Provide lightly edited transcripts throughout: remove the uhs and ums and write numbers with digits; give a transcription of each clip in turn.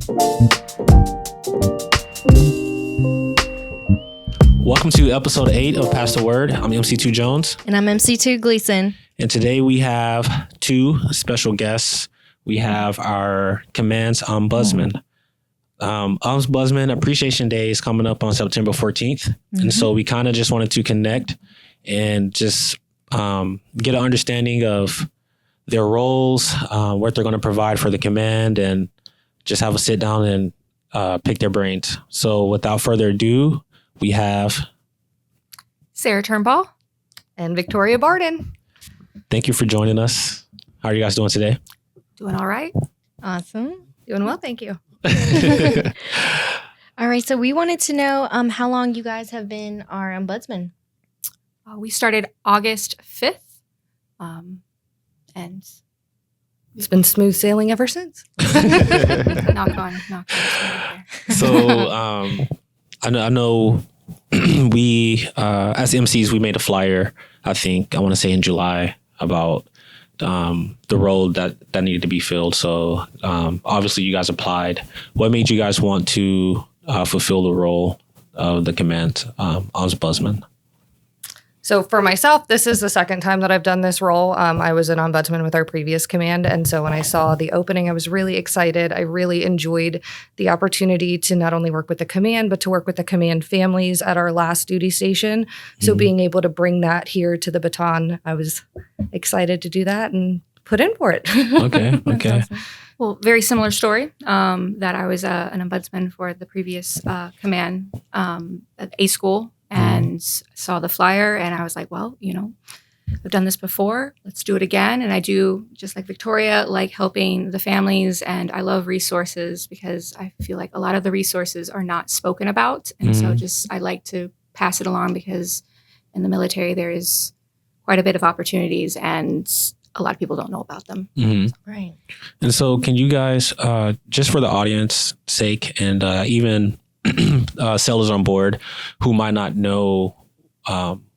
Welcome to episode 8 of Pass the Word. I'm MC2 Jones. And I'm MC2 Gleason. And today we have 2 special guests. We have our command's ombudsman. Ombudsman Appreciation Day is coming up on September 14th. Mm-hmm. And so we kind of just wanted to connect and just get an understanding of their roles, what they're going to provide for the command, and just have a sit down and pick their brains. So without further ado, we have Sarah Turnbull and Victoria Barden. Thank you for joining us. How are you guys doing today? Doing all right. Awesome. Doing well, thank you. All right, so we wanted to know how long you guys have been our ombudsman. We started August 5th, and it's been smooth sailing ever since. knock on. So I know we, as MCs, we made a flyer, I want to say in July, about the role that needed to be filled. So obviously you guys applied. What made you guys want to fulfill the role of the command ombudsman? So for myself, this is the second time that I've done this role. I was an ombudsman with our previous command. And so when I saw the opening, I was really excited. I really enjoyed the opportunity to not only work with the command, but to work with the command families at our last duty station. So being able to bring that here to the baton, I was excited to do that and put in for it. Okay. Awesome. Well, very similar story, that I was an ombudsman for the previous command at A school. And saw the flyer, and I was like, well, I've done this before. Let's do it again. And I do, just like Victoria, like helping the families, and I love resources because I feel like a lot of the resources are not spoken about. And so I like to pass it along because in the military, there is quite a bit of opportunities, and a lot of people don't know about them. Mm-hmm. Right. And so can you guys, just for the audience sake, and even sailors on board who might not know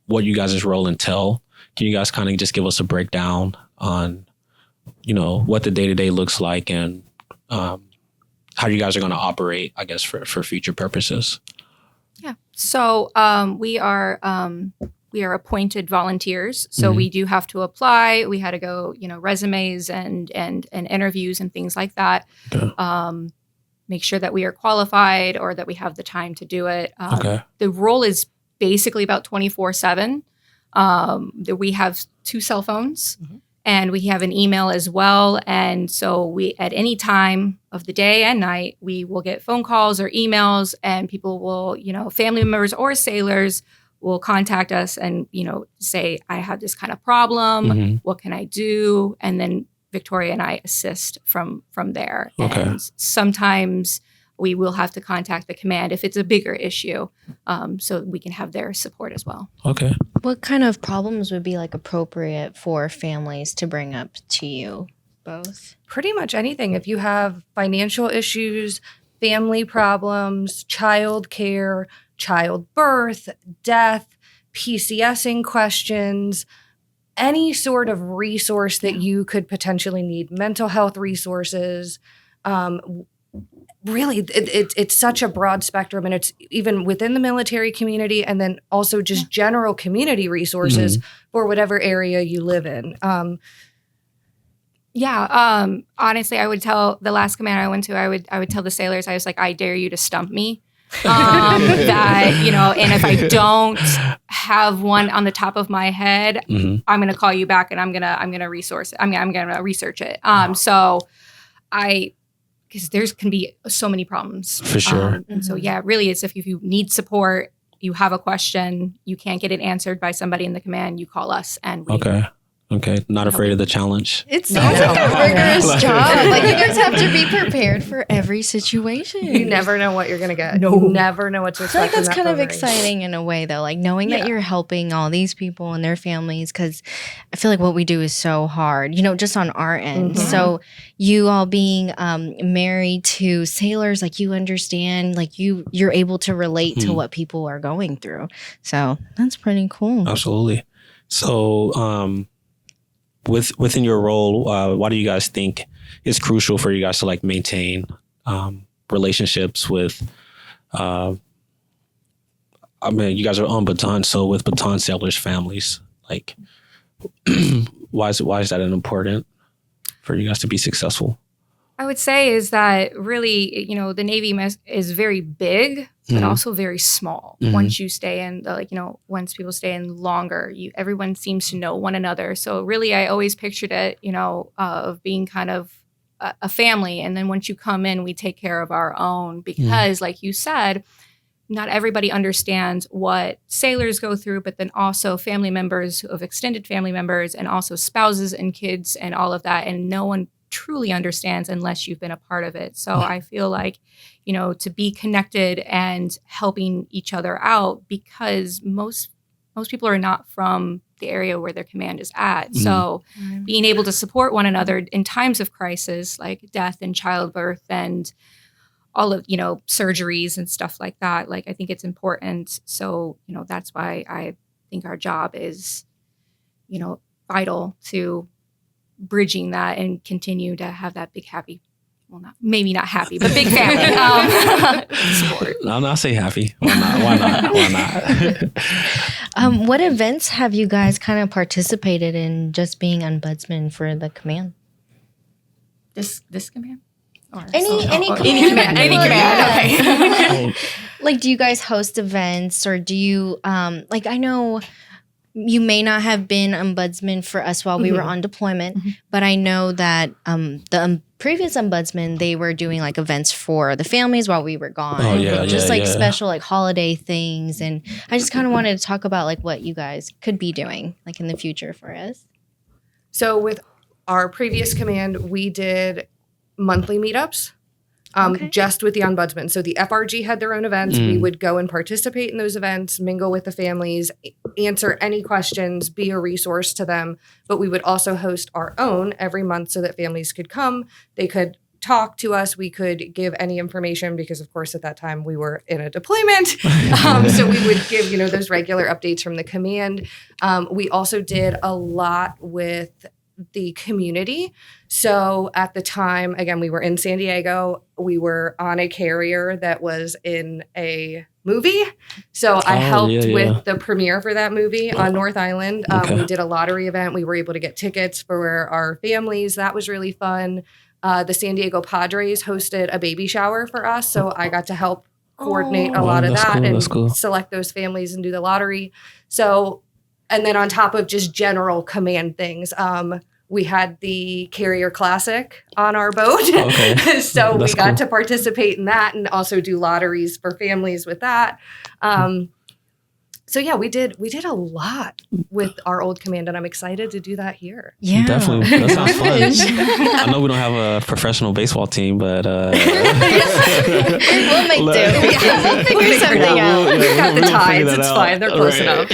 what you guys' role entail, can you guys kind of just give us a breakdown on, what the day-to-day looks like and how you guys are going to operate, I guess, for future purposes? Yeah. So we are appointed volunteers. So we do have to apply. We had to go, resumes and interviews and things like that. Okay. Make sure that we are qualified or that we have the time to do it. The role is basically about 24/7. We have 2 cell phones and we have an email as well. And so we, at any time of the day and night, we will get phone calls or emails, and people will, family members or sailors will contact us and, say, I have this kind of problem. What can I do? And then Victoria and I assist from there. Okay. And sometimes we will have to contact the command if it's a bigger issue, so we can have their support as well. Okay. What kind of problems would be appropriate for families to bring up to you both? Pretty much anything. If you have financial issues, family problems, child care, childbirth, death, PCSing questions, any sort of resource that you could potentially need, mental health resources. Really, it's such a broad spectrum, and it's even within the military community, and then also just general community resources for whatever area you live in. Honestly, I would tell the last command I went to, I would tell the sailors, I was like, I dare you to stump me. And if I don't have one on the top of my head, I'm going to call you back and I'm going to resource it. I'm going to research it. Because there can be so many problems. For sure. And so, really it's if you need support, you have a question, you can't get it answered by somebody in the command, you call us and we Okay. Not afraid of the challenge. It sounds like a rigorous job. You guys have to be prepared for every situation. You never know what you're going to get. No. You never know what to expect. I feel like that's kind of exciting in a way, though. Knowing that you're helping all these people and their families, because I feel like what we do is so hard, just on our end. So you all being married to sailors, you understand, you're able to relate to what people are going through. So that's pretty cool. Absolutely. So, within your role, why do you guys think it's crucial for you guys to maintain relationships with, I mean, you guys are on baton, so with baton sailors' families, like, why is that important for you guys to be successful? I would say is that really, the Navy is very big, but also very small. Once you stay in, once people stay in longer, everyone seems to know one another. So really, I always pictured it, of being kind of a family. And then once you come in, we take care of our own because, like you said, not everybody understands what sailors go through, but then also family members of extended family members and also spouses and kids and all of that. And no one truly understands unless you've been a part of it. So I feel like, to be connected and helping each other out, because most people are not from the area where their command is at. So being able to support one another in times of crisis, like death and childbirth and all of, surgeries and stuff like that, like, I think it's important. So, that's why I think our job is, vital to bridging that and continue to have that big happy, maybe not happy, but big family support. I'll say happy. Why not? What events have you guys kind of participated in just being ombudsman for the command? This command? Or Any command. Any command. Okay. Like, do you guys host events, or do you I know you may not have been ombudsman for us while we were on deployment, but I know that the previous ombudsman, they were doing like events for the families while we were gone. Oh, yeah, special like holiday things. And I just kind of wanted to talk about like what you guys could be doing like in the future for us. So with our previous command, we did monthly meetups. Just with the ombudsman. So the FRG had their own events. We would go and participate in those events, mingle with the families, answer any questions, be a resource to them. But we would also host our own every month so that families could come. They could talk to us. We could give any information because, of course, at that time we were in a deployment. So we would give, those regular updates from the command. We also did a lot with the community. So at the time, again, we were in San Diego. We were on a carrier that was in a movie. So I helped with the premiere for that movie on North Island. We did a lottery event. We were able to get tickets for our families. That was really fun. The San Diego Padres hosted a baby shower for us. So I got to help coordinate a lot of that and select those families and do the lottery. So, and then on top of just general command things, we had the Carrier Classic on our boat. So we got to participate in that and also do lotteries for families with that. So yeah, we did a lot with our old command, and I'm excited to do that here. Yeah, definitely. That sounds fun. I know we don't have a professional baseball team, but we'll make do. We'll figure something out. We've got the tides. It's fine. They're close enough.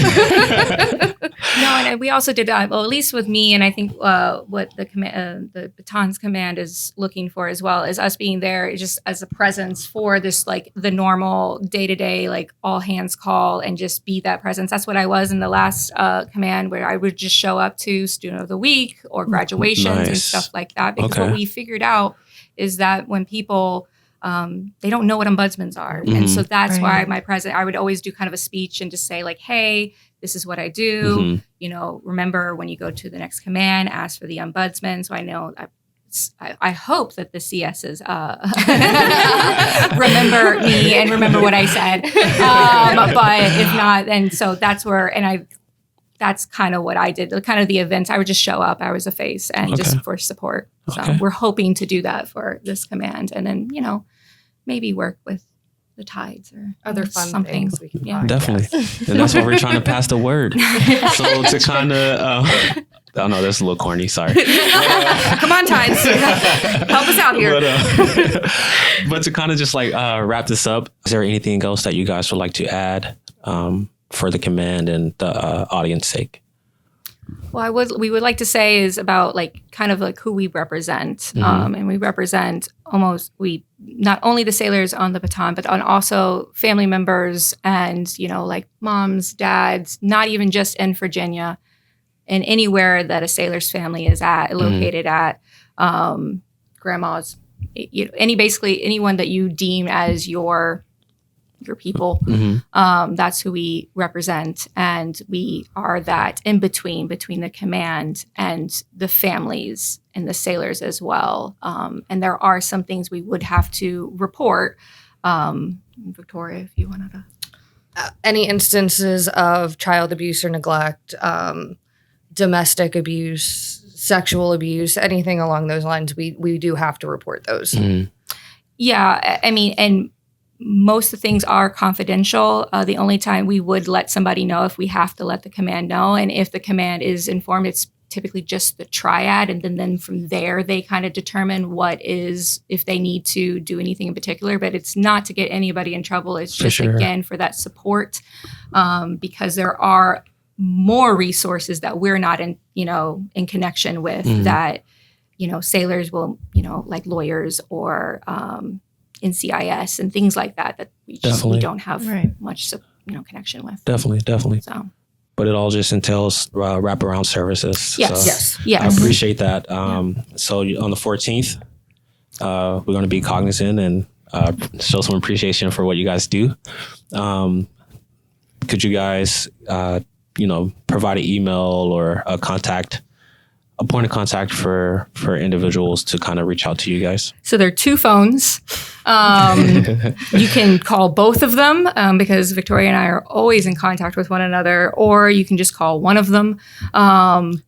No, and we also did that. Well, at least with me, and I think what the Batons Command is looking for as well is us being there just as a presence for this, like the normal day-to-day, like all hands call, and just be that presence. That's what I was in the last command, where I would just show up to Student of the Week or graduations and stuff like that. Because what we figured out is that when people they don't know what ombudsmen are, and so that's why I would always do kind of a speech and just say like, "Hey, this is what I do. Remember when you go to the next command, ask for the ombudsman." So I know I hope that the CSs remember me and remember what I said. But if not, then so that's where, that's kind of what I did. Kind of the events, I would just show up. I was a face and just for support. So we're hoping to do that for this command, and then maybe work with the tides or other fun things we can find. Definitely. And that's why we're trying to pass the word. So to kind of, oh no, that's a little corny. Sorry. Come on, tides. Help us out here. But to kind of just like wrap this up, is there anything else that you guys would like to add for the command and the audience sake? Well, we would like to say is about like kind of like who we represent, and we represent not only the sailors on the baton, but on also family members and like moms, dads, not even just in Virginia, and anywhere that a sailor's family is located at, grandmas, basically anyone that you deem as your people. That's who we represent, and we are that in between the command and the families and the sailors as well. And there are some things we would have to report. Victoria, if you wanted to. Any instances of child abuse or neglect, domestic abuse, sexual abuse, anything along those lines, we do have to report those. Yeah, I mean, and most of the things are confidential. The only time we would let somebody know if we have to let the command know, and if the command is informed, it's typically just the triad, and then from there they kind of determine if they need to do anything in particular. But it's not to get anybody in trouble. It's just again for that support, because there are more resources that we're not in connection with that sailors will like lawyers or NCIS and things like that we don't have much connection with. Definitely. So. But it all just entails wraparound services. Yes. So I appreciate that. So on the 14th, we're going to be cognizant and show some appreciation for what you guys do. Could you guys, provide an email or a point of contact for individuals to kind of reach out to you guys? So there are two phones. You can call both of them because Victoria and I are always in contact with one another, or you can just call one of them.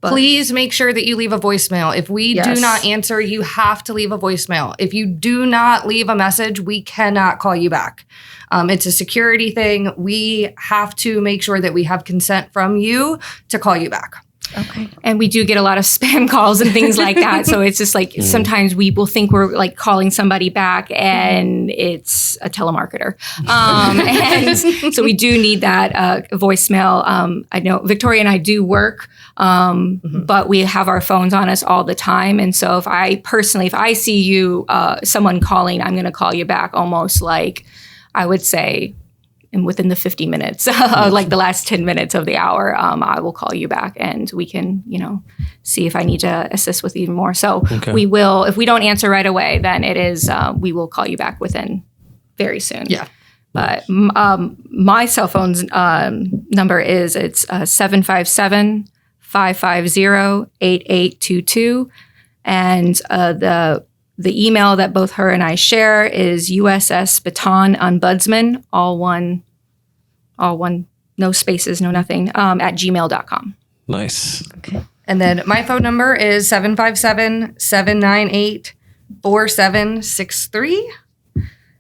Please make sure that you leave a voicemail. If we do not answer, you have to leave a voicemail. If you do not leave a message, we cannot call you back. It's a security thing. We have to make sure that we have consent from you to call you back. Okay. And we do get a lot of spam calls and things like that. So it's just like sometimes we will think we're like calling somebody back and it's a telemarketer. And so we do need that voicemail. I know Victoria and I do work, but we have our phones on us all the time. And so if I see you, someone calling, I'm going to call you back almost like I would say, and within the 50 minutes, like the last 10 minutes of the hour, I will call you back and we can, see if I need to assist with even more. So we will, if we don't answer right away, then it is, we will call you back within very soon. Yeah. But my cell phone's number is, it's 757-550-8822. And the email that both her and I share is USS Baton Ombudsman, all one, no spaces, no nothing, at gmail.com. Nice. Okay. And then my phone number is 757-798-4763.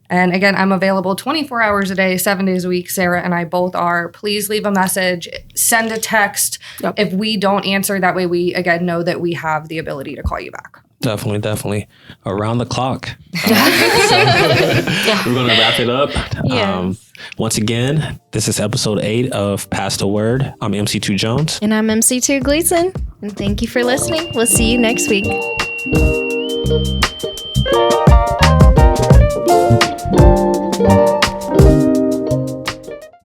And again, I'm available 24 hours a day, 7 days a week. Sarah and I both are. Please leave a message, send a text. Yep. If we don't answer, that way we, again, know that we have the ability to call you back. Definitely. Around the clock. We're going to wrap it up. Yes. Once again, this is episode 8 of Pass the Word. I'm MC2 Jones. And I'm MC2 Gleason. And thank you for listening. We'll see you next week.